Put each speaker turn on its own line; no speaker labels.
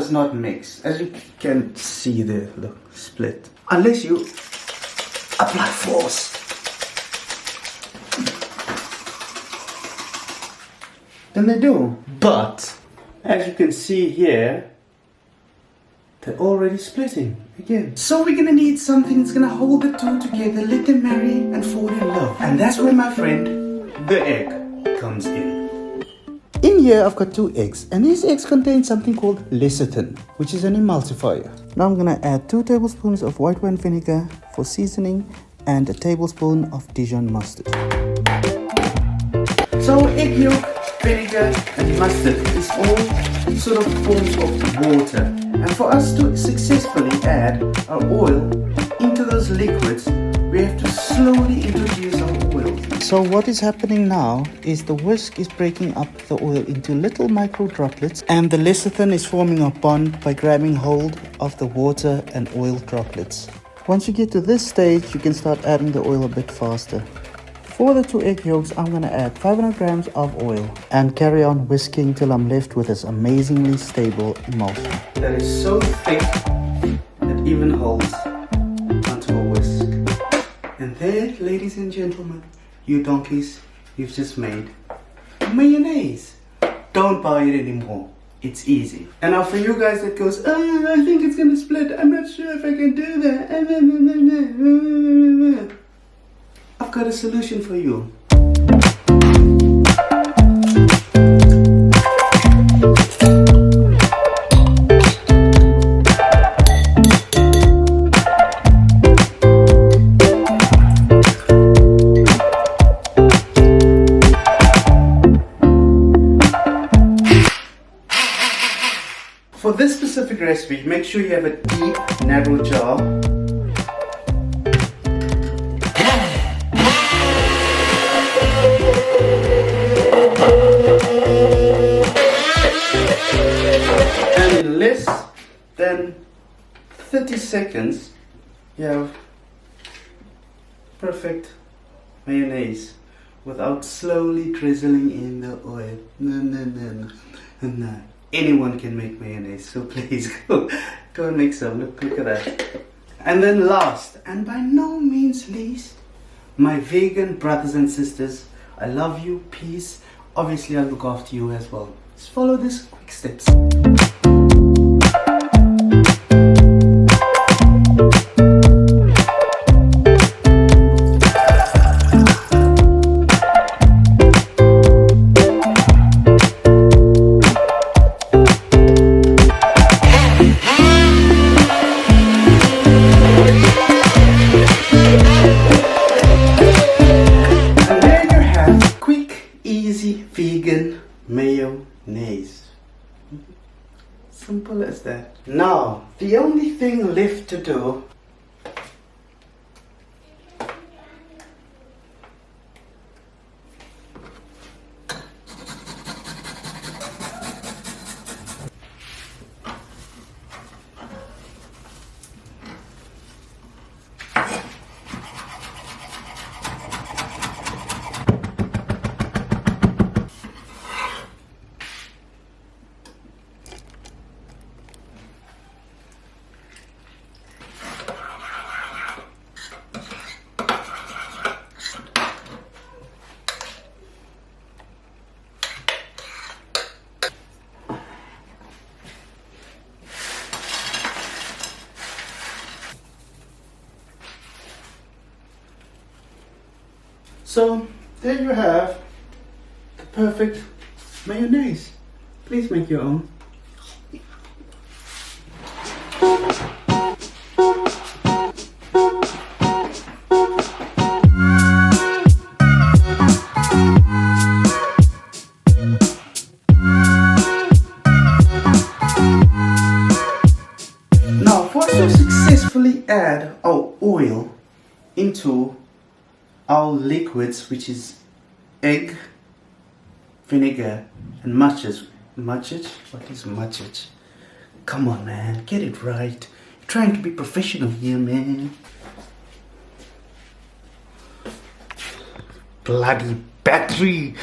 does not mix. As you can see there, look, split. Unless you apply force. Then they do. But, as you can see here, they're already splitting again. So we're gonna need something that's gonna hold the two together, let them marry and fall in love. And that's where, my friend, the egg comes in. In here I've got 2 eggs, and these eggs contain something called lecithin, which is an emulsifier. Now I'm gonna add 2 tablespoons of white wine vinegar for seasoning and a tablespoon of Dijon mustard. So egg yolk, vinegar and mustard is all sort of forms of water. And for us to successfully add our oil into those liquids, we have to slowly introduce our oil. So what is happening now is the whisk is breaking up the oil into little micro droplets, and the lecithin is forming a bond by grabbing hold of the water and oil droplets. Once you get to this stage, you can start adding the oil a bit faster. For the 2 egg yolks, I'm going to add 500 grams of oil and carry on whisking till I'm left with this amazingly stable emulsion. That is so thick it even holds onto a whisk. And there, ladies and gentlemen, you donkeys, you've just made mayonnaise. Don't buy it anymore. It's easy. And now for you guys that goes, oh, I think it's going to split. I'm not sure if I can do that. I've got a solution for you. For this specific recipe, make sure you have a deep, narrow jar. And in less than 30 seconds, you have perfect mayonnaise without slowly drizzling in the oil. No. Anyone can make mayonnaise, so please go and make some. Look at that. And then last, and by no means least, my vegan brothers and sisters, I love you, peace. Obviously, I'll look after you as well. Just follow these quick steps. Vegan mayonnaise. Simple as that. Now, the only thing left to do So, there you have the perfect mayonnaise. Please make your own. Now, for us to successfully add our oil into our liquids, which is egg, vinegar and mustard. Mustard? What is mustard? Come on, man, get it right. You're trying to be professional here, man. Bloody battery.